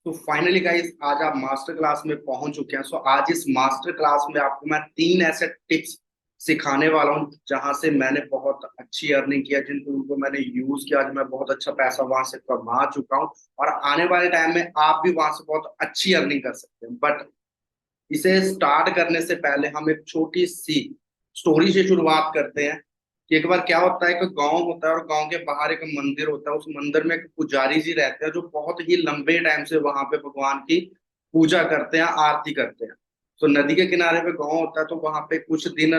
तो finally guys आज आप मास्टर क्लास में पहुंच चुके हैं। सो आज इस मास्टर क्लास में आपको मैं 3 ऐसे टिप्स सिखाने वाला हूं जहां से मैंने बहुत अच्छी अर्निंग किया, जिनको उनको मैंने यूज किया। आज मैं बहुत अच्छा पैसा वहां से कमा चुका हूं और आने वाले टाइम में आप भी वहां से बहुत अच्छी अर्निंग कर सकते हैं। बट इसे स्टार्ट करने से पहले हम एक छोटी सी स्टोरी से शुरुआत करते हैं कि एक बार क्या होता है कि गांव होता है और गांव के बाहर एक मंदिर होता है। उस मंदिर में एक पुजारी जी रहते हैं जो बहुत ही लंबे टाइम से वहां पे भगवान की पूजा करते हैं, आरती करते हैं। तो नदी के किनारे पे गांव होता है, तो वहां पे कुछ दिन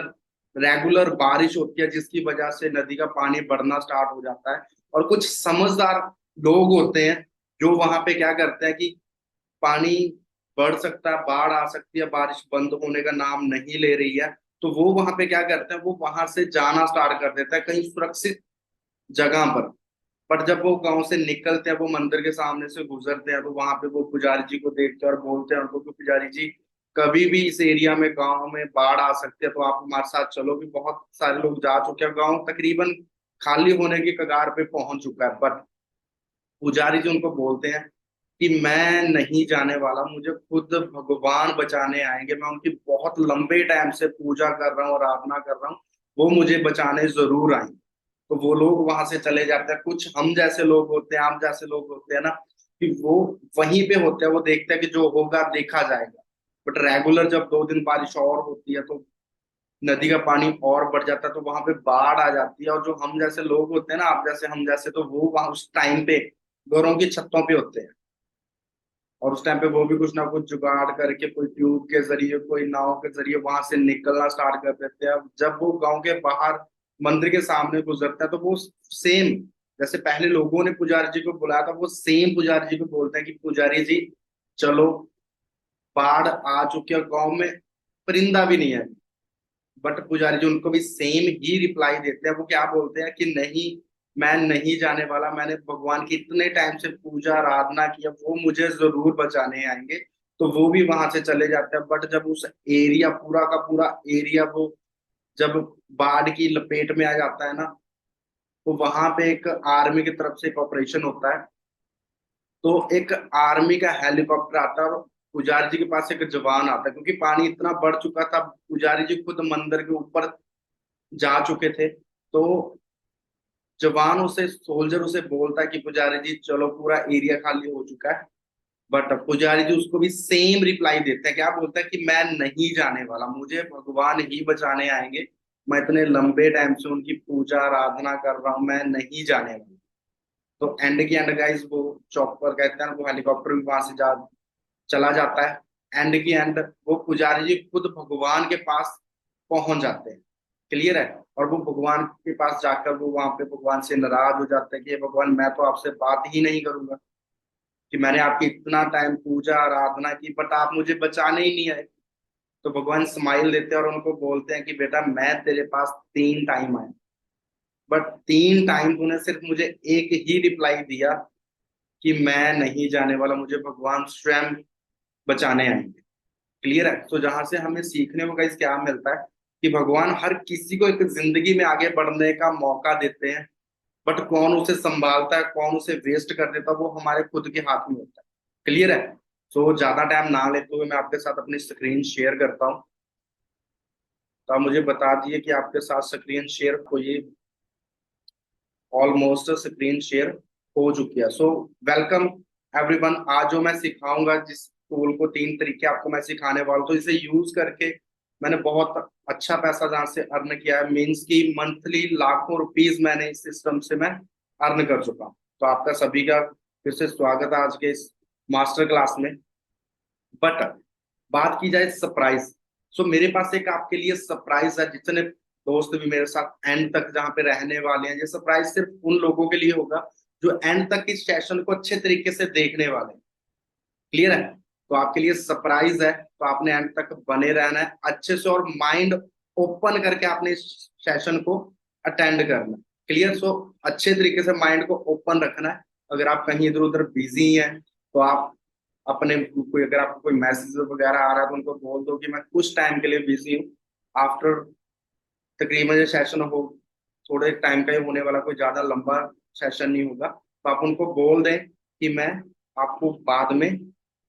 रेगुलर बारिश होती है जिसकी वजह से नदी का पानी बढ़ना स्टार्ट हो जाता है। और कुछ समझदार लोग होते हैं जो वहां पे क्या करते हैं कि पानी बढ़ सकता है, बाढ़ आ सकती है, बारिश बंद होने का नाम नहीं ले रही है, तो वो वहां पे क्या करते हैं, वो वहां से जाना स्टार्ट कर देता है कहीं सुरक्षित जगह पर। बट जब वो गांव से निकलते हैं, वो मंदिर के सामने से गुजरते हैं, तो वहां पे वो पुजारी जी को देखते हैं और बोलते हैं उनको कि पुजारी जी, कभी भी इस एरिया में गांव में बाढ़ आ सकती है, तो आप हमारे साथ चलो। भी बहुत सारे लोग जा चुके हैं, गांव तकरीबन खाली होने की कगार पे पहुंच चुका है। बट पुजारी जी उनको बोलते हैं कि मैं नहीं जाने वाला, मुझे खुद भगवान बचाने आएंगे। मैं उनकी बहुत लंबे टाइम से पूजा कर रहा हूँ, आराधना कर रहा हूँ, वो मुझे बचाने जरूर आएंगे। तो वो लोग वहां से चले जाते हैं। कुछ हम जैसे लोग होते हैं, आप जैसे लोग होते हैं ना, कि वो वहीं पे होते हैं, वो देखते हैं कि जो होगा देखा जाएगा। बट रेगुलर जब 2 दिन बारिश और होती है तो नदी का पानी और बढ़ जाता है, तो वहां पे बाढ़ आ जाती है। और जो हम जैसे लोग होते हैं ना, आप जैसे हम जैसे, तो वो वहां उस टाइम पे घरों की छतों पे होते हैं। और उस टाइम पे वो भी कुछ ना कुछ जुगाड़ करके, कोई ट्यूब के जरिए, कोई नाव के जरिए वहां से निकलना स्टार्ट कर देते हैं। अब जब वो गांव के बाहर मंदिर के सामने गुजरता है, तो वो सेम जैसे पहले लोगों ने पुजारी जी को बुलाया था, वो सेम पुजारी जी को बोलते हैं कि पुजारी जी चलो, बाढ़ आ चुकी है, गांव में परिंदा भी नहीं है। बट पुजारी जी उनको भी सेम ही रिप्लाई देते हैं। वो क्या बोलते हैं कि नहीं, मैं नहीं जाने वाला, मैंने भगवान की इतने टाइम से पूजा आराधना की है, वो मुझे जरूर बचाने आएंगे। तो वो भी वहां से चले जाते हैं। बट जब उस एरिया, पूरा का पूरा एरिया, वो जब बाढ़ की लपेट में आ जाता है ना, तो वहां पे एक आर्मी की तरफ से एक ऑपरेशन होता है। तो एक आर्मी का हेलीकॉप्टर आता है और पुजारी जी के पास एक जवान आता है, क्योंकि पानी इतना बढ़ चुका था। पुजारी जी खुद मंदिर के ऊपर जा चुके थे। तो जवान उसे, सोल्जर उसे बोलता है कि पुजारी जी चलो, पूरा एरिया खाली हो चुका है। बट पुजारी जी उसको भी सेम रिप्लाई देते हैं। क्या बोलता है कि मैं नहीं जाने वाला, मुझे भगवान ही बचाने आएंगे। मैं इतने लंबे टाइम से उनकी पूजा आराधना कर रहा हूँ, मैं नहीं जाने वाला। तो एंड की एंड गाइस, वो चॉपर कहते हैं, वो हेलीकॉप्टर भी वहां से जा चला जाता है। एंड की एंड वो पुजारी जी खुद भगवान के पास पहुंच जाते हैं। क्लियर है। और वो भगवान के पास जाकर वो वहां पे भगवान से नाराज हो जाते हैं कि "हे भगवान, मैं तो आपसे बात ही नहीं करूंगा, कि मैंने आपकी इतना टाइम पूजा आराधना की, बट आप मुझे बचाने ही नहीं आए।" तो भगवान स्माइल देते हैं और उनको बोलते हैं कि बेटा, मैं तेरे पास 3 टाइम आया, बट 3 टाइम तूने सिर्फ मुझे एक ही रिप्लाई दिया कि मैं नहीं जाने वाला, मुझे भगवान स्वयं बचाने आएंगे। क्लियर है। तो जहां से हमें सीखने को गाइस क्या मिलता है कि भगवान हर किसी को एक जिंदगी में आगे बढ़ने का मौका देते हैं। बट कौन उसे संभालता है, कौन उसे वेस्ट कर देता है, वो हमारे खुद के हाथ में होता है। क्लियर है। तो ज्यादा टाइम ना लेते हुए मैं आपके साथ अपनी स्क्रीन शेयर करता हूँ। तो आप मुझे बता दिए कि आपके साथ स्क्रीन शेयर हो, ये ऑलमोस्ट स्क्रीन शेयर हो चुकी है। So welcome everyone. आज जो मैं सिखाऊंगा, जिस टूल को, 3 तरीके आपको मैं सिखाने वाला हूं, तो इसे यूज करके मैंने बहुत अच्छा पैसा जहां से अर्न किया है, मीन्स की मंथली लाखों रुपीस मैंने इस सिस्टम से मैं अर्न कर चुका हूं। तो आपका सभी का फिर से स्वागत है आज के इस मास्टर क्लास में। बट बात की जाए सरप्राइज, सो मेरे पास एक आपके लिए सरप्राइज है। जितने दोस्त भी मेरे साथ एंड तक जहाँ पे रहने वाले हैं, ये सरप्राइज सिर्फ उन लोगों के लिए होगा जो एंड तक इस सेशन को अच्छे तरीके से देखने वाले हैं। क्लियर है। तो आपके लिए सरप्राइज है, तो आपने एंड तक बने रहना है अच्छे से, और माइंड ओपन करके आपने इस सेशन को अटेंड करना है। क्लियर। सो अच्छे तरीके से माइंड को ओपन रखना है। अगर आप कहीं इधर उधर बिजी हैं, तो आप अपने कोई, अगर आपको कोई मैसेज वगैरह आ रहा है, तो उनको बोल दो कि मैं कुछ टाइम के लिए बिजी हूँ। आफ्टर तकरीबन ये सेशन हो, थोड़े टाइम का ही होने वाला, कोई ज्यादा लंबा सेशन नहीं होगा। तो आप उनको बोल दें कि मैं आपको बाद में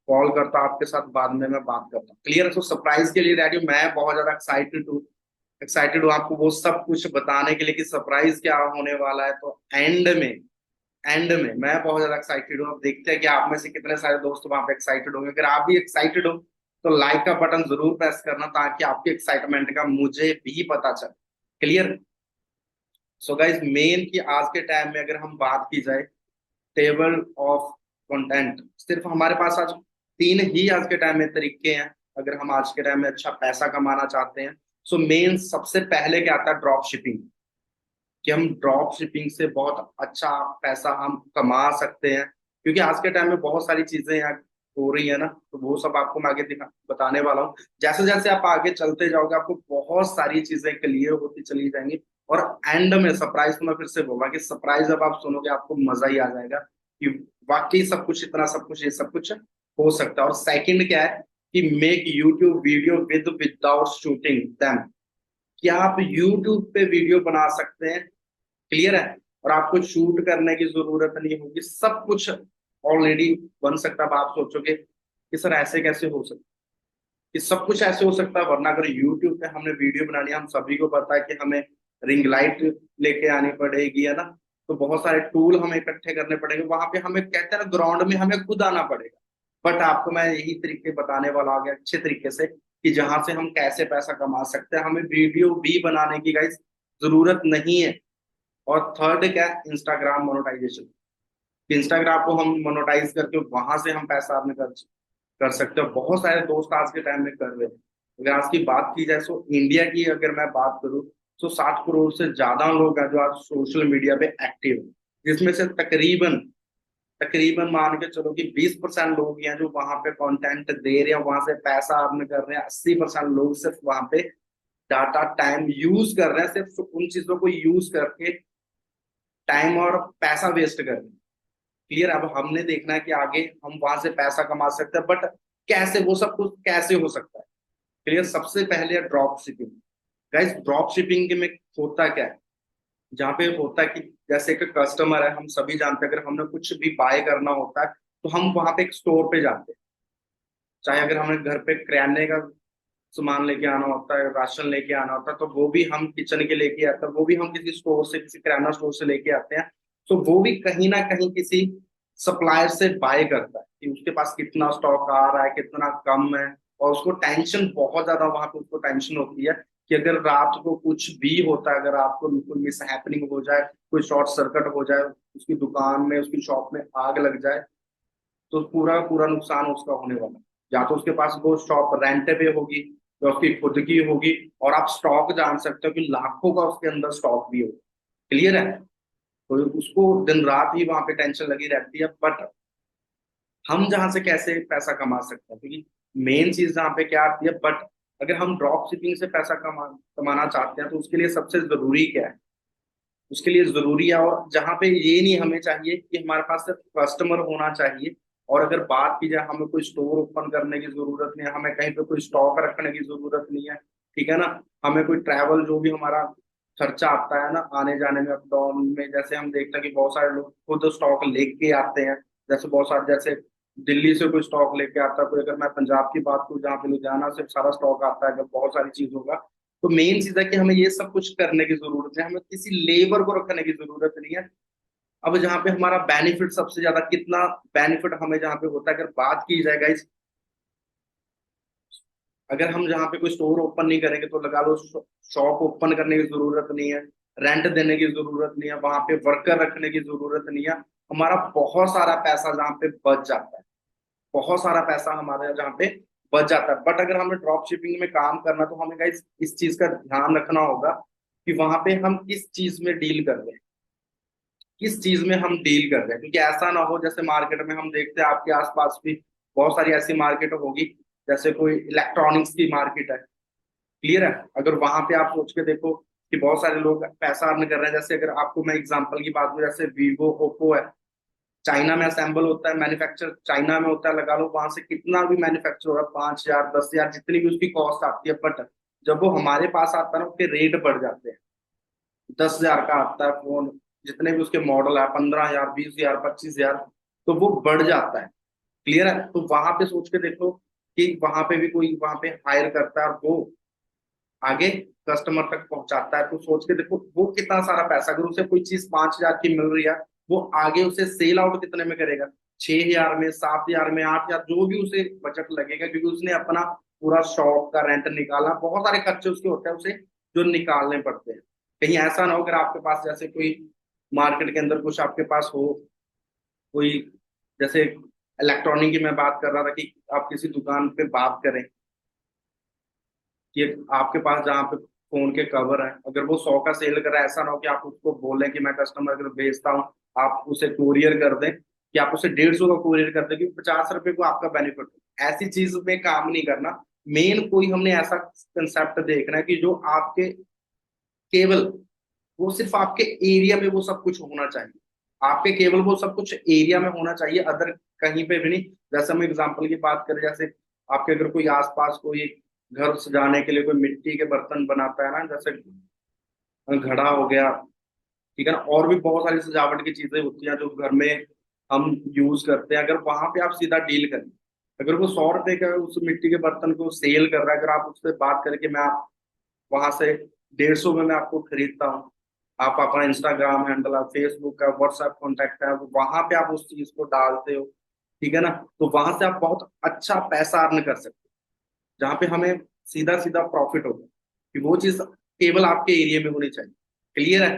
कॉल करता हूँ आपके साथ, बाद में मैं बात करता हूँ। क्लियर है? तो सरप्राइज के लिए रेडी हूँ, मैं बहुत ज्यादा एक्साइटेड हूँ आपको वो सब कुछ बताने के लिए कि सरप्राइज क्या होने वाला है। तो एंड में मैं बहुत ज्यादा एक्साइटेड हूँ। अब देखते हैं कि आप में से कितने सारे दोस्त वहां पे एक्साइटेड होंगे। अगर आप भी एक्साइटेड हो तो लाइक का बटन जरूर प्रेस करना, ताकि आपके एक्साइटमेंट का मुझे भी पता चले। क्लियर? सो गाइज, मेन की आज के टाइम में अगर हम बात की जाए टेबल ऑफ कंटेंट, सिर्फ हमारे पास आज तीन ही आज के टाइम में तरीके हैं अगर हम आज के टाइम में अच्छा पैसा कमाना चाहते हैं। सो मेन सबसे पहले क्या आता है? Drop shipping. कि हम ड्रॉप शिपिंग से बहुत अच्छा पैसा हम कमा सकते हैं, क्योंकि आज के टाइम में बहुत सारी चीजें यहाँ हो रही है ना। तो वो सब आपको मैं आगे बताने वाला हूँ। जैसे जैसे आप आगे चलते जाओगे आपको बहुत सारी चीजें क्लियर होती चली जाएंगी। और एंड में सरप्राइज, तो मैं फिर से बोलूंगा कि सरप्राइज जब आप सुनोगे आपको मजा ही आ जाएगा कि वाकई सब कुछ, इतना सब कुछ, ये सब कुछ हो सकता है। और सेकंड क्या है कि make YouTube video without shooting them. कि आप यूट्यूब पे वीडियो बना सकते हैं। क्लियर है? और आपको शूट करने की जरूरत नहीं होगी, सब कुछ ऑलरेडी बन सकता है। अब आप सोचोगे कि सर ऐसे कैसे हो सकता, कि सब कुछ ऐसे हो सकता है, वरना अगर यूट्यूब पे हमने वीडियो बनानी है, हम सभी को पता है कि हमें रिंग लाइट लेके आनी पड़ेगी, है ना। तो बहुत सारे टूल हमें इकट्ठे करने पड़ेंगे, वहां पे हमें कहते हैं ना ग्राउंड में हमें खुद आना पड़ेगा। बट आपको मैं यही तरीके बताने वाला आगे अच्छे तरीके से, कि जहां से हम कैसे पैसा कमा सकते हैं। हमें वीडियो भी बनाने की गाइस जरूरत नहीं है। और थर्ड क्या है? Instagram monetization. इंस्टाग्राम को हम मोनेटाइज करके वहां से हम पैसा अर्न कर सकते हो। बहुत सारे दोस्त आज के टाइम में कर रहे हैं। अगर आज की बात की जाए तो इंडिया की अगर मैं बात करूं तो 7 करोड़ से ज्यादा लोग हैं जो आज सोशल मीडिया पे एक्टिव हैं। जिसमें से तकरीबन तकरीबन मान के चलो कि 20% लोग हैं जो वहां पे कंटेंट दे रहे हैं, वहां से पैसा अर्न कर रहे हैं। 80% लोग सिर्फ वहां पे डाटा टाइम यूज कर रहे हैं, सिर्फ उन चीजों को यूज करके टाइम और पैसा वेस्ट कर रहे हैं। क्लियर? अब हमने देखना है कि आगे हम वहां से पैसा कमा सकते हैं, बट कैसे? वो सब कुछ कैसे हो सकता है? क्लियर? सबसे पहले drop shipping. Guys, drop shipping में होता क्या है? जहाँ पे होता है कि जैसे एक कस्टमर है, हम सभी जानते हैं अगर हमने कुछ भी बाय करना होता है तो हम वहां पे एक स्टोर पे जाते हैं। चाहे अगर हमें घर पे किराने का सामान लेके आना होता है, राशन लेके आना होता है, तो वो भी हम किचन के लेके आते हैं, वो भी हम किसी स्टोर से, किसी किराना स्टोर से लेके आते हैं। तो वो भी कहीं ना कहीं किसी सप्लायर से बाय करता है कि उसके पास कितना स्टॉक आ रहा है, कितना कम है। और उसको टेंशन बहुत ज्यादा वहां पे उसको टेंशन होती है कि अगर रात को कुछ भी होता है, अगर आपको बिल्कुल मिस हैपनिंग हो जाए, कोई शॉर्ट सर्किट हो जाए, उसकी दुकान में, उसकी शॉप में आग लग जाए, तो पूरा पूरा नुकसान उसका होने वाला है। या तो उसके पास वो शॉप रेंट पे होगी या उसकी खुद की होगी। और आप स्टॉक जान सकते हो कि लाखों का उसके अंदर स्टॉक भी होगा। क्लियर है? तो उसको दिन रात ही वहां पे टेंशन लगी रहती है। बट हम जहां से कैसे पैसा कमा सकते हैं, क्योंकि मेन चीज जहाँ पे क्या आती है, बट अगर हम ड्रॉप शिपिंग से पैसा कमाना चाहते हैं तो उसके लिए सबसे जरूरी क्या है? उसके लिए जरूरी है, और जहाँ पे ये नहीं हमें चाहिए कि हमारे पास सिर्फ कस्टमर होना चाहिए। और अगर बात की जाए, हमें कोई स्टोर ओपन करने की जरूरत नहीं है, हमें कहीं पे कोई स्टॉक रखने की जरूरत नहीं है। ठीक है ना? हमें कोई ट्रैवल जो भी हमारा खर्चा आता है ना आने जाने में, अप डाउन में, जैसे हम देखते हैं कि बहुत सारे लोग खुद स्टॉक लेके आते हैं। जैसे बहुत सारे, जैसे दिल्ली से कोई स्टॉक लेके आता है, कोई अगर मैं पंजाब की बात करूँ जहाँ पे लुधियाना से सारा स्टॉक आता है, अगर बहुत सारी चीजों का। तो मेन चीज है कि हमें ये सब कुछ करने की जरूरत है, हमें किसी लेबर को रखने की जरूरत नहीं है। अब जहाँ पे हमारा बेनिफिट सबसे ज्यादा, कितना बेनिफिट हमें जहाँ पे होता है, अगर बात की जाए गाइस, अगर हम जहाँ पे कोई स्टोर ओपन नहीं करेंगे तो लगा लो शॉप ओपन करने की जरूरत नहीं है, रेंट देने की जरूरत नहीं है, वहां पे वर्कर रखने की जरूरत नहीं है। हमारा बहुत सारा पैसा जहाँ पे बच जाता है, बहुत सारा पैसा हमारे जहाँ पे बच जाता है। बट अगर हमें ड्रॉप शिपिंग में काम करना तो हमें गाइस इस चीज का ध्यान रखना होगा कि वहां पे हम किस चीज में डील कर रहे हैं, किस चीज में हम डील कर रहे हैं। क्योंकि ऐसा ना हो, जैसे मार्केट में हम देखते हैं आपके आसपास भी बहुत सारी ऐसी मार्केट होगी, जैसे कोई इलेक्ट्रॉनिक्स की मार्केट है। क्लियर है? अगर वहां पे आप सोच के देखो कि बहुत सारे लोग पैसा अर्न कर रहे हैं, जैसे अगर आपको मैं एग्जांपल की बात करूं, जैसे वीवो, ओप्पो है, चाइना में असेंबल होता है, मैन्युफैक्चर चाइना में होता है। लगा लो वहां से कितना भी मैन्युफैक्चर हो रहा है, 5,000, 10,000, जितनी भी उसकी कॉस्ट आती है। बट जब वो हमारे पास आता है ना, उसके रेट बढ़ जाते हैं। 10,000 का आता है फोन, जितने भी उसके मॉडल है, 15,000, 20,000, 25,000, तो वो बढ़ जाता है। क्लियर है? तो वहां पे सोच के देखो कि वहां पे भी कोई वहां पे हायर करता है और वो आगे कस्टमर तक पहुंचाता है, तो सोच के देखो वो कितना सारा पैसा, अगर उसे कोई चीज 5,000 की मिल रही है, वो आगे उसे सेल आउट कितने में करेगा? 6,000 में, 7,000 में, 8,000, जो भी उसे बजट लगेगा, क्योंकि उसने अपना पूरा शॉप का रेंट निकाला, बहुत सारे खर्चे उसके होते हैं उसे जो निकालने पड़ते हैं। कहीं ऐसा ना हो अगर आपके पास जैसे कोई मार्केट के अंदर कुछ आपके पास हो, कोई जैसे इलेक्ट्रॉनिक की मैं बात कर रहा था कि आप किसी दुकान पे बात करें कि आपके पास जहाँ पे फोन के कवर है, अगर वो 100 का सेल कर रहा है, ऐसा ना हो कि आप उसको बोलें कि मैं कस्टमर अगर भेजता हूँ, आप उसे कुरियर कर दें, कि आप उसे 150 का कुरियर कर दें, क्योंकि 50 रुपए को आपका बेनिफिट हो। ऐसी चीज में काम नहीं करना। मेन कोई हमने ऐसा कंसेप्ट देखना है कि जो आपके केवल वो सिर्फ आपके एरिया में वो सब कुछ होना चाहिए, आपके केवल वो सब कुछ एरिया में होना चाहिए, अदर कहीं पे भी नहीं। जैसे हम एग्जांपल की बात करें, जैसे आपके अगर कोई आसपास कोई घर सजाने के लिए कोई मिट्टी के बर्तन बनाता है ना, जैसे घड़ा हो गया, ठीक है ना, और भी बहुत सारी सजावट की चीजें होती हैं जो घर में हम यूज करते हैं, अगर वहां पे आप सीधा डील करें, अगर वो 100 रुपए का उस मिट्टी के बर्तन को सेल कर रहा है, अगर आप उससे बात करें कि मैं आप वहां से 150 में मैं आपको खरीदता हूँ, आप अपना इंस्टाग्राम हैंडल, आप फेसबुक का, व्हाट्सएप कॉन्टेक्ट है, वहां पे आप उस चीज को डालते हो, ठीक है ना, तो वहां से आप बहुत अच्छा पैसा अर्न कर सकते हो, जहाँ पे हमें सीधा सीधा प्रॉफिट होगा, कि वो चीज केवल आपके एरिया में होनी चाहिए। क्लियर है?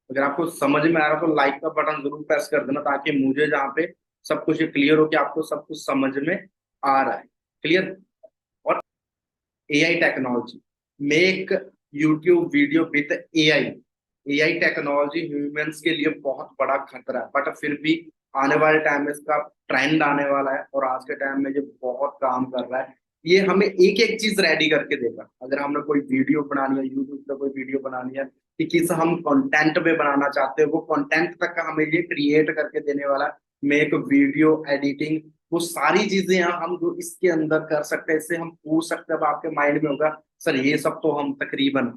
अगर आपको समझ में आ रहा है तो लाइक का बटन जरूर प्रेस कर देना, ताकि मुझे जहाँ पे सब कुछ क्लियर हो कि आपको सब कुछ समझ में आ रहा है। क्लियर? और AI technology, make YouTube video with AI. AI technology humans के लिए बहुत बड़ा खतरा है, बट फिर भी आने वाले टाइम में इसका ट्रेंड आने वाला है, और आज के टाइम में ये बहुत काम कर रहा है। ये हमें एक एक चीज रेडी करके देगा। अगर हमने कोई वीडियो बनानी है, यूट्यूब पे कोई वीडियो बनानी है, कि किस हम कंटेंट में बनाना चाहते हैं, वो कंटेंट तक का हमें ये क्रिएट करके देने वाला है। मेक वीडियो एडिटिंग, वो सारी चीजें हैं हम जो इसके अंदर कर सकते हैं। इससे हम पूछ सकते हैं, अब आपके माइंड में होगा सर ये सब तो हम तकरीबन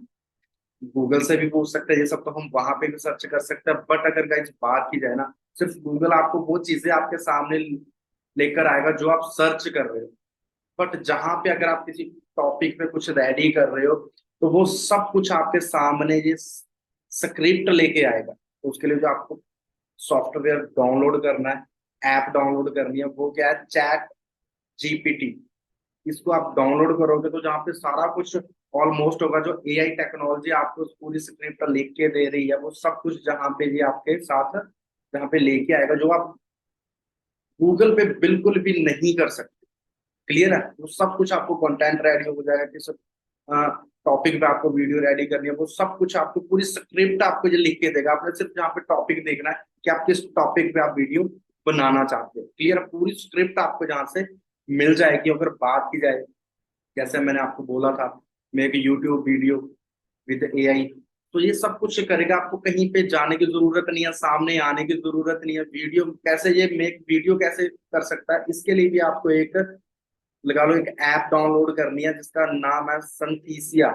गूगल से भी पूछ सकते हैं, ये सब तो हम वहां पे भी सर्च कर सकते हैं, बट अगर गाइस बात की जाए ना, सिर्फ गूगल आपको वो चीजें आपके सामने लेकर आएगा जो आप सर्च कर रहे हो, बट जहां पे अगर आप किसी टॉपिक पे कुछ रेडी कर रहे हो, तो वो सब कुछ आपके सामने ये स्क्रिप्ट लेके आएगा। तो उसके लिए जो आपको सॉफ्टवेयर डाउनलोड करना है, ऐप डाउनलोड करनी है, वो क्या है? Chat GPT. इसको आप डाउनलोड करोगे तो जहाँ पे सारा कुछ ऑलमोस्ट होगा, जो एआई टेक्नोलॉजी आपको पूरी स्क्रिप्ट लिख के दे रही है, वो सब कुछ जहाँ पे भी आपके साथ जहाँ पे लेके आएगा, जो आप गूगल पे बिल्कुल भी नहीं कर सकते। क्लियर है? वो सब कुछ आपको कंटेंट रेडी हो जाएगा, किस टॉपिक पे आपको वीडियो रेडी करनी है, वो सब कुछ आपको पूरी स्क्रिप्ट आपको ये लिख के देगा। आपने सिर्फ यहाँ पे टॉपिक देखना है कि आप किस टॉपिक पे आप वीडियो बनाना चाहते हो। क्लियर? पूरी स्क्रिप्ट आपको जहाँ से मिल जाएगी। अगर बात की जाए, जैसे मैंने आपको बोला था, मैं एक यूट्यूब वीडियो विद एआई, तो ये सब कुछ करेगा। आपको कहीं पे जाने की जरूरत नहीं है, सामने आने की जरूरत नहीं है। वीडियो कैसे ये मेक वीडियो कैसे कर सकता है, इसके लिए भी आपको एक लगा लो एक ऐप डाउनलोड करनी है जिसका नाम है संथीसिया।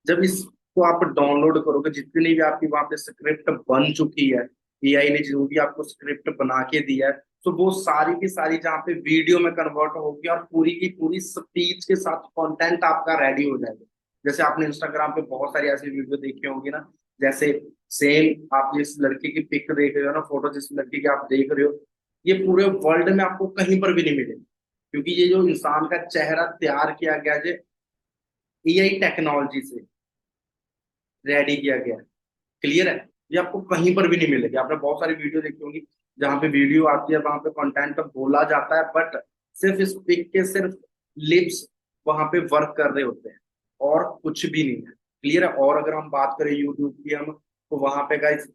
जब इसको आप डाउनलोड करोगे, जितनी भी आपकी वहां पे स्क्रिप्ट बन चुकी है, एआई ने जो भी आपको स्क्रिप्ट बना के दिया है, तो वो सारी की सारी जहाँ पे वीडियो में कन्वर्ट होगी, और पूरी की पूरी स्पीच के साथ कंटेंट आपका रेडी हो जाएगा। जैसे आपने इंस्टाग्राम पे बहुत सारी ऐसी वीडियो देखी होंगी ना, जैसे सेम आप जिस लड़की की पिक देख रहे हो ना, फोटो जिस लड़की की आप देख रहे हो, ये पूरे वर्ल्ड में आपको कहीं पर भी नहीं मिलेगी, क्योंकि ये जो इंसान का चेहरा तैयार किया गया है एआई टेक्नोलॉजी से रेडी किया गया है। क्लियर है? ये आपको कहीं पर भी नहीं मिलेगी। आपने बहुत सारी वीडियो देखी होंगी जहां पे वीडियो आती है, वहां पे कंटेंट बोला जाता है, बट सिर्फ स्पीक के सिर्फ लिप्स वहां पे वर्क कर रहे होते हैं, और कुछ भी नहीं है। क्लियर है? और अगर हम बात करें यूट्यूब की, हम तो वहां पे गाइस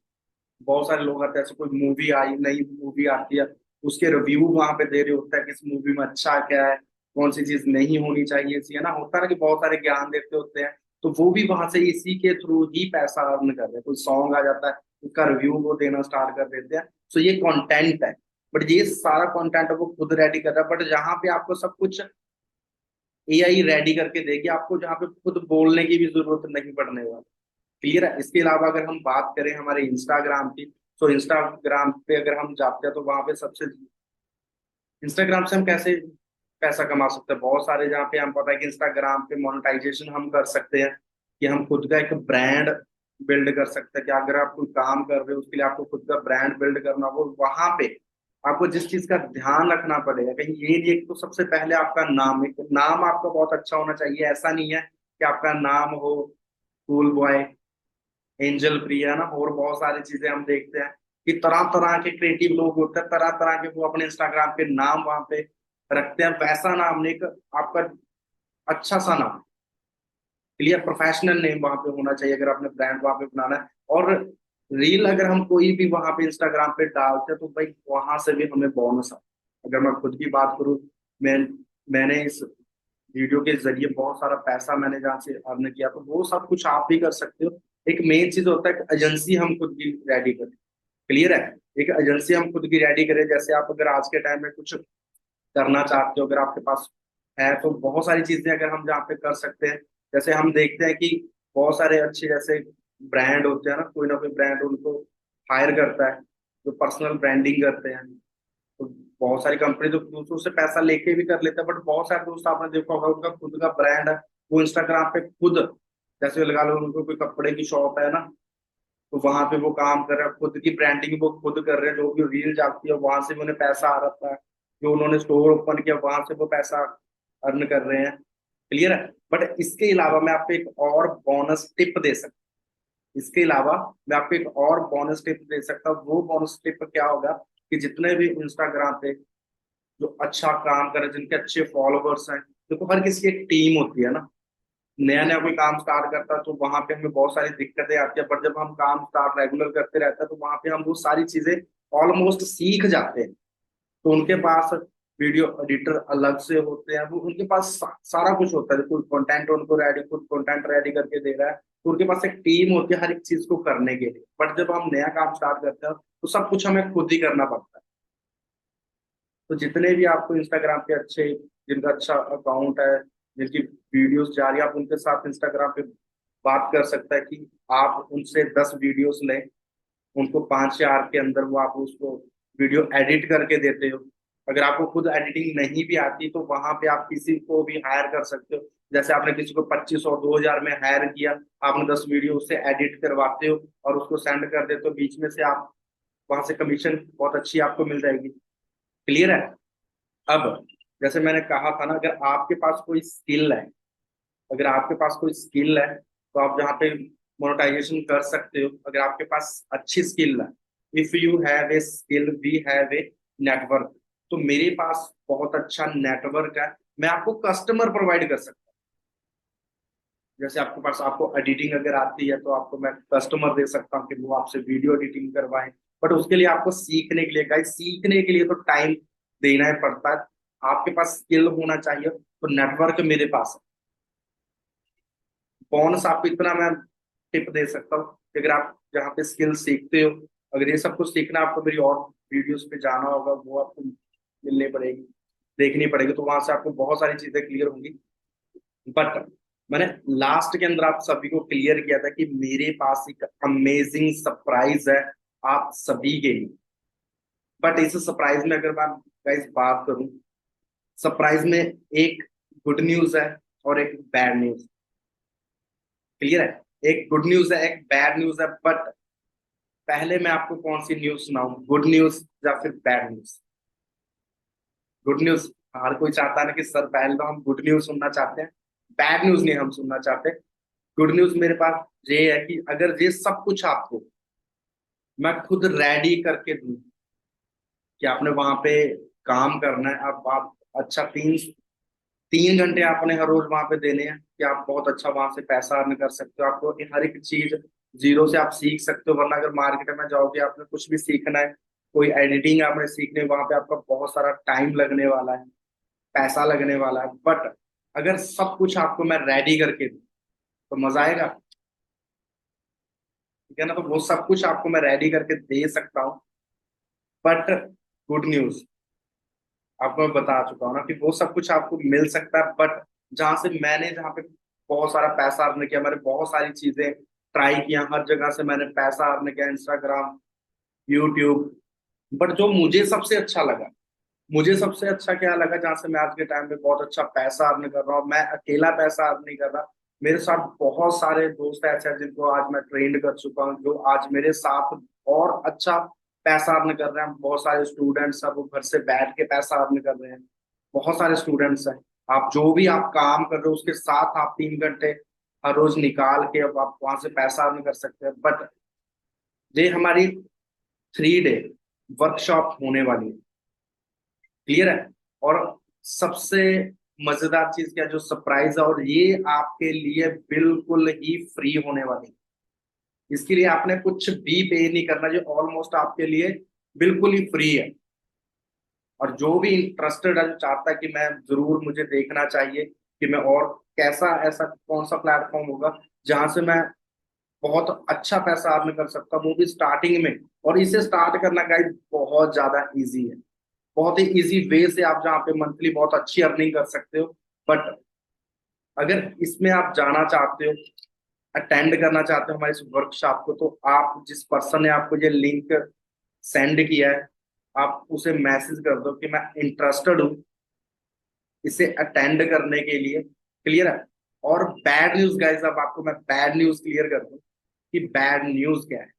बहुत सारे लोग आते हैं, ऐसे कोई मूवी आई, नई मूवी आती है, उसके रिव्यू वहां पे दे रहे होता है कि इस मूवी में अच्छा क्या है, कौन सी चीज नहीं होनी चाहिए थी, है ना, होता है ना कि बहुत सारे ज्ञान देते होते हैं। तो वो भी वहां से इसी के थ्रू ही पैसा अर्न कर रहे हैं। कोई सॉन्ग आ जाता है, उसका रिव्यू वो देना स्टार्ट कर देते हैं। तो ये कंटेंट है, बट ये सारा कंटेंट वो खुद रेडी कर रहा है, बट जहाँ पे आपको सब कुछ एआई रेडी करके देगी, आपको जहाँ पे खुद बोलने की भी जरूरत नहीं पड़ने वाली। क्लियर है? इसके अलावा अगर हम बात करें हमारे इंस्टाग्राम की, सो इंस्टाग्राम पे अगर हम जाते हैं तो वहां पे सबसे, इंस्टाग्राम से हम कैसे पैसा कमा सकते हैं, बहुत सारे जहाँ पे हम पता है कि इंस्टाग्राम पे मोनेटाइजेशन हम कर सकते हैं, कि हम खुद का एक ब्रांड बिल्ड कर सकते हैं, कि अगर आप कोई काम कर रहे हो उसके लिए आपको खुद का ब्रांड बिल्ड करना हो, वहां पे आपको जिस चीज का ध्यान रखना पड़ेगा कहीं ये नहीं है कि, तो सबसे पहले आपका नाम, एक नाम आपका बहुत अच्छा होना चाहिए। ऐसा नहीं है कि आपका नाम हो कूल बॉय, एंजल प्रिया ना, और बहुत सारी चीजें हम देखते हैं कि तरह तरह के क्रिएटिव लोग होते हैं, तरह तरह के वो अपने इंस्टाग्राम पे नाम वहां पे रखते हैं। वैसा नाम नहीं, एक आपका अच्छा सा नाम, क्लियर प्रोफेशनल नेम वहां पे होना चाहिए अगर आपने ब्रांड वहां पे बनाना है। और रील अगर हम कोई भी वहां पे इंस्टाग्राम पे डालते हैं तो भाई वहां से भी हमें बोनस आता है। अगर मैं खुद की बात करूँ, मैं मैंने इस वीडियो के जरिए बहुत सारा पैसा मैंने जहाँ से अर्न किया, तो वो सब कुछ आप भी कर सकते हो। एक मेन चीज होता है कि एजेंसी हम खुद की रेडी करें, क्लियर है। एक एजेंसी हम खुद की रेडी करें, जैसे आप अगर आज के टाइम में कुछ करना चाहते हो, अगर आपके पास है तो बहुत सारी चीजें अगर हम जहाँ पे कर सकते हैं। जैसे हम देखते हैं कि बहुत सारे अच्छे जैसे ब्रांड होते हैं ना कोई ब्रांड उनको हायर करता है, जो पर्सनल ब्रांडिंग करते हैं। तो बहुत सारी कंपनी तो दूसरों से पैसा लेके भी कर लेते हैं, बट बहुत सारे दोस्त आपने देखा होगा उनका खुद का ब्रांड है, वो इंस्टाग्राम पे खुद, जैसे लगा लो उनको कोई कपड़े की शॉप है ना, तो वहां पे वो काम कर रहे हैं, खुद की ब्रांडिंग वो खुद कर रहे हैं, जो भी रील जाती है वहां से भी उन्हें पैसा आ रहा है, जो उन्होंने स्टोर ओपन किया वहां से वो पैसा अर्न कर रहे हैं, क्लियर है। बट इसके अलावा मैं आपको एक और बोनस टिप दे सकता हूँ, इसके अलावा मैं आपको एक और बोनस टिप दे सकता हूँ। वो बोनस टिप क्या होगा कि जितने भी इंस्टाग्राम पे जो अच्छा काम कर रहे हैं, जिनके अच्छे फॉलोवर्स हैं, देखो हर किसी की एक टीम होती है ना, नया नया कोई काम स्टार्ट करता है तो वहां पे हमें बहुत सारी दिक्कतें आती है, पर जब हम काम स्टार्ट रेगुलर करते रहते हैं तो वहां पे हम वो सारी चीजें ऑलमोस्ट सीख जाते हैं। तो उनके पास वीडियो एडिटर अलग से होते हैं, वो उनके पास सारा कुछ होता है, खुद कंटेंट उनको रेडी, खुद कंटेंट रेडी करके दे रहा है, तो उनके पास एक टीम होती है हर एक चीज को करने के लिए। बट जब हम नया काम स्टार्ट करते हैं तो सब कुछ हमें खुद ही करना पड़ता है। तो जितने भी आपको इंस्टाग्राम पे अच्छे, जिनका अच्छा अकाउंट है, जिनकी वीडियोस जा रही है, आप उनके साथ इंस्टाग्राम पे बात कर सकता है कि आप उनसे 10 वीडियोस लें, उनको 5 हजार के अंदर वो आप उसको वीडियो एडिट करके देते हो। अगर आपको खुद एडिटिंग नहीं भी आती तो वहां पे आप किसी को भी हायर कर सकते हो। जैसे आपने किसी को 2500 2000 में हायर किया, आपने 10 वीडियो उससे एडिट करवाते हो और उसको सेंड कर देते हो, बीच में से आप वहां से कमीशन बहुत अच्छी आपको मिल जाएगी, क्लियर है। अब जैसे मैंने कहा था ना, अगर आपके पास कोई स्किल है, अगर आपके पास कोई स्किल है तो आप जहाँ पे मोनेटाइजेशन कर सकते हो। अगर आपके पास अच्छी स्किल है, if you have a skill we have a network, तो मेरे पास बहुत अच्छा नेटवर्क है, मैं आपको कस्टमर प्रोवाइड कर सकता हूँ। जैसे आपके पास, आपको एडिटिंग अगर आती है तो आपको मैं कस्टमर दे सकता हूँ कि वो आपसे वीडियो एडिटिंग करवाएं। बट उसके लिए आपको सीखने के लिए, गाइस सीखने के लिए तो टाइम देना ही पड़ता है। आपके पास स्किल होना चाहिए, तो नेटवर्क मेरे पास है। बोनस आपको इतना मैं टिप दे सकता हूँ कि अगर आप जहाँ पे स्किल सीखते हो, अगर ये सब कुछ सीखना आपको मेरी और वीडियोस पे जाना होगा, वो आपको मिलनी पड़ेगी, देखनी पड़ेगी, तो वहां से आपको बहुत सारी चीजें क्लियर होंगी। बट मैंने लास्ट के अंदर आप सभी को क्लियर किया था कि मेरे पास एक अमेजिंग सरप्राइज है आप सभी के लिए। बट इस सरप्राइज में अगर मैं गाइस बात करूं, सरप्राइज में एक गुड न्यूज है और एक बैड न्यूज, क्लियर है। एक गुड न्यूज है, एक बैड न्यूज है, बट पहले मैं आपको कौन सी न्यूज सुनाऊं, गुड न्यूज या फिर बैड न्यूज। गुड न्यूज, हर कोई चाहता है ना कि सर पहले तो हम गुड न्यूज सुनना चाहते हैं, बैड न्यूज नहीं हम सुनना चाहते। गुड न्यूज मेरे पास ये है कि अगर ये सब कुछ आपको मैं खुद रेडी करके दूं, कि आपने वहां पे काम करना है, आप अच्छा 3 3 घंटे आपने हर रोज वहां पे देने हैं, कि आप बहुत अच्छा वहां से पैसा अर्न कर सकते हो। आपको हर एक चीज जीरो से आप सीख सकते हो, वरना अगर मार्केट में जाओगे आपने कुछ भी सीखना है, कोई एडिटिंग आपने सीखने, वहां पे आपका बहुत सारा टाइम लगने वाला है, पैसा लगने वाला है। बट अगर सब कुछ आपको मैं रेडी करके दूं तो मजा आएगा, ठीक है ना। तो वो सब कुछ आपको मैं रेडी करके दे सकता हूँ। बट गुड न्यूज आपको मैं बता चुका हूँ ना कि वो सब कुछ आपको मिल सकता है, बट जहां से मैंने, जहाँ पे बहुत सारा पैसा अर्न किया, मैंने बहुत सारी चीजें ट्राई किया, हर जगह से मैंने पैसा अर्न किया, इंस्टाग्राम यूट्यूब। बट जो मुझे सबसे अच्छा लगा, मुझे सबसे अच्छा क्या लगा, जहां से मैं आज के टाइम पे बहुत अच्छा पैसा अर्न कर रहा हूँ, मैं अकेला पैसा अर्न नहीं कर रहा, मेरे साथ बहुत सारे दोस्त ऐसे हैं जिनको आज मैं ट्रेंड कर चुका हूँ, जो आज मेरे साथ और अच्छा पैसा अर्न कर रहे हैं। बहुत सारे स्टूडेंट्स हैं, वो घर से बैठ के पैसा अर्न कर रहे हैं। बहुत सारे स्टूडेंट्स हैं, आप जो भी आप काम कर रहे हो उसके साथ आप 3 घंटे हर रोज निकाल के अब आप वहां से पैसा अर्न कर सकते हैं। बट ये हमारी 3 डे वर्कशॉप होने वाली है, क्लियर है। और सबसे मजेदार चीज क्या है, जो सरप्राइज है, और ये आपके लिए बिल्कुल ही फ्री होने वाली है। इसके लिए आपने कुछ भी पे नहीं करना, जो ऑलमोस्ट आपके लिए बिल्कुल ही फ्री है। और जो भी इंटरेस्टेड है, जो चाहता है कि मैं जरूर, मुझे देखना चाहिए कि मैं और कैसा, ऐसा कौन सा प्लेटफॉर्म होगा जहां से मैं बहुत अच्छा पैसा अर्न कर सकता हूँ, वो भी स्टार्टिंग में। और इसे स्टार्ट करना गाइस बहुत ज्यादा इजी है, बहुत ही इजी वे से आप जहाँ पे मंथली बहुत अच्छी अर्निंग कर सकते हो। बट अगर इसमें आप जाना चाहते हो, अटेंड करना चाहते हो हमारे इस वर्कशॉप को, तो आप जिस पर्सन ने आपको ये लिंक सेंड किया है, आप उसे मैसेज कर दो कि मैं इंटरेस्टेड हूँ इसे अटेंड करने के लिए, क्लियर है। और बैड न्यूज गाइस, अब आपको मैं बैड न्यूज क्लियर कर दूं कि बैड न्यूज क्या है।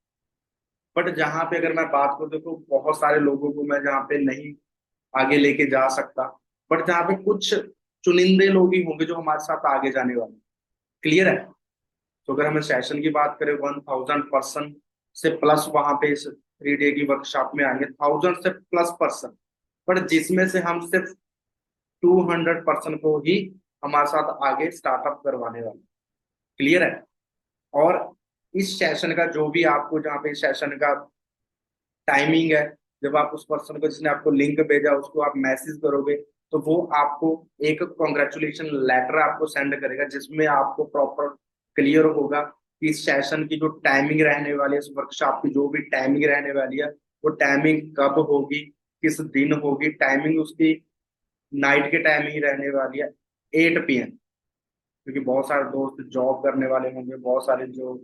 बट जहां पे अगर मैं बात करूं, देखो बहुत सारे लोगों को मैं जहाँ पे नहीं आगे लेके जा सकता, बट जहाँ पे कुछ चुनिंदे लोग ही होंगे जो हमारे साथ आगे जाने वाले, क्लियर है। तो अगर हमें सेशन की बात करें, 1000 पर्सन से प्लस वहां पे इस 3 डे की वर्कशॉप में आएंगे, 1000 से प्लस पर्सन। बट जिसमें से हम सिर्फ 200 पर्सन को ही हमारे साथ आगे स्टार्टअप करवाने वाले, क्लियर है। और इस सेशन का जो भी आपको, जहाँ पे इस सेशन का टाइमिंग है, जब आप उस पर्सन को जिसने आपको लिंक भेजा उसको आप मैसेज करोगे, तो वो आपको एक कॉन्ग्रेचुलेशन लेटर आपको सेंड करेगा, जिसमें आपको प्रॉपर क्लियर होगा कि इस सेशन की जो टाइमिंग रहने वाली है, इस वर्कशॉप की जो भी टाइमिंग रहने वाली है, वो टाइमिंग कब होगी, किस दिन होगी। टाइमिंग उसकी नाइट के टाइम ही रहने वाली है, 8 PM, क्योंकि बहुत सारे दोस्त जॉब करने वाले होंगे, बहुत सारे जो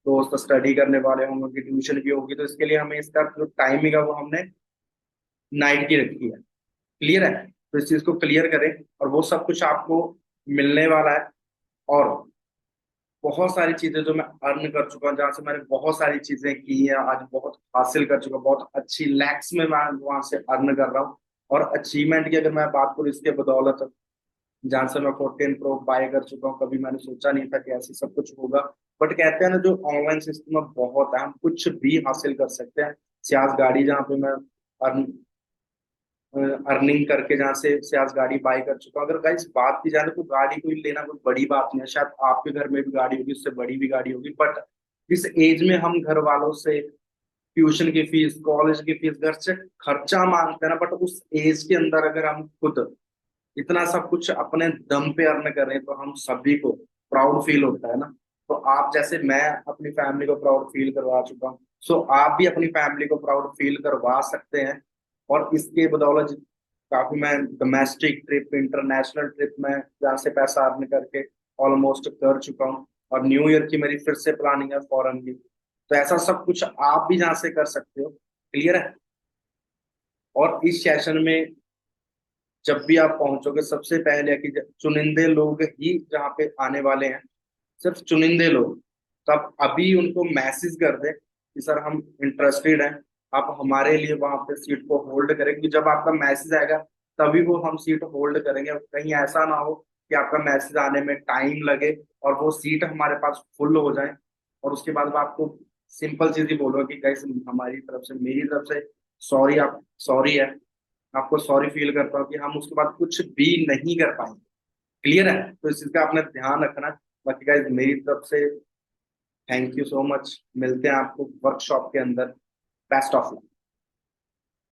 दोस्त स्टडी करने वाले होंगे, उनकी ट्यूशन भी होगी, तो इसके लिए हमें इसका जो टाइमिंग है वो हमने नाइट की रखी है, क्लियर है। तो इस चीज को क्लियर करें, और वो सब कुछ आपको मिलने वाला है। और बहुत सारी चीजें जो मैं अर्न कर चुका हूँ, जहाँ से मैंने बहुत सारी चीजें की हैं, आज बहुत हासिल कर चुका हूँ, बहुत अच्छी लैक्स में मैं वहां से अर्न कर रहा हूँ। और अचीवमेंट की अगर मैं बात करूँ, इसके बदौलत जहां से मैं 14 Pro बाय कर चुका हूँ, कभी मैंने सोचा नहीं था कि ऐसे सब कुछ होगा। बट कहते हैं ना, जो ऑनलाइन सिस्टम में बहुत है, हम कुछ भी हासिल कर सकते हैं। सियाज गाड़ी जहाँ पे मैं अर्न अर्निंग करके जहाँ से सियाज गाड़ी बाय कर चुका हूँ। अगर गाइस बात की जाए तो गाड़ी कोई लेना कोई बड़ी बात नहीं है, शायद आपके घर में भी गाड़ी होगी, उससे बड़ी भी गाड़ी होगी। बट इस एज में हम घर वालों से ट्यूशन की फीस, कॉलेज की फीस, घर से खर्चा मांगते हैं ना, बट उस एज के अंदर अगर हम खुद इतना सब कुछ अपने दम पे अर्न कर रहे हैं, तो हम सभी को प्राउड फील होता है ना। तो आप जैसे मैं अपनी फैमिली को प्राउड फील करवा चुका हूँ, सो आप भी अपनी फैमिली को प्राउड फील करवा सकते हैं। और इसके बदौलत काफी मैं डोमेस्टिक ट्रिप, इंटरनेशनल ट्रिप में जहाँ से पैसा अर्न करके ऑलमोस्ट कर चुका हूँ। और न्यू ईयर की मेरी फिर से प्लानिंग है फॉरेन की। तो ऐसा सब कुछ आप भी जहाँ से कर सकते हो, क्लियर है। और इस सेशन में जब भी आप पहुंचोगे, सबसे पहले है कि चुनिंदे लोग ही जहाँ पे आने वाले हैं, सिर्फ चुनिंदे लोग। तो आप अभी उनको मैसेज कर दें कि सर हम इंटरेस्टेड हैं, आप हमारे लिए वहां पे सीट को होल्ड करें, क्योंकि जब आपका मैसेज आएगा तभी वो हम सीट होल्ड करेंगे। कहीं ऐसा ना हो कि आपका मैसेज आने में टाइम लगे और वो सीट हमारे पास फुल हो जाए, और उसके बाद वो आपको सिंपल चीज ही बोलो कि गाइस हमारी तरफ से, मेरी तरफ से सॉरी, आप सॉरी है, आपको सॉरी फील करता हूँ कि हम उसके बाद कुछ भी नहीं कर पाएंगे, क्लियर है। तो इस चीज का आपने ध्यान रखना। बाकी गाइस मेरी तरफ से थैंक यू सो मच, मिलते हैं आपको वर्कशॉप के अंदर। Best of luck.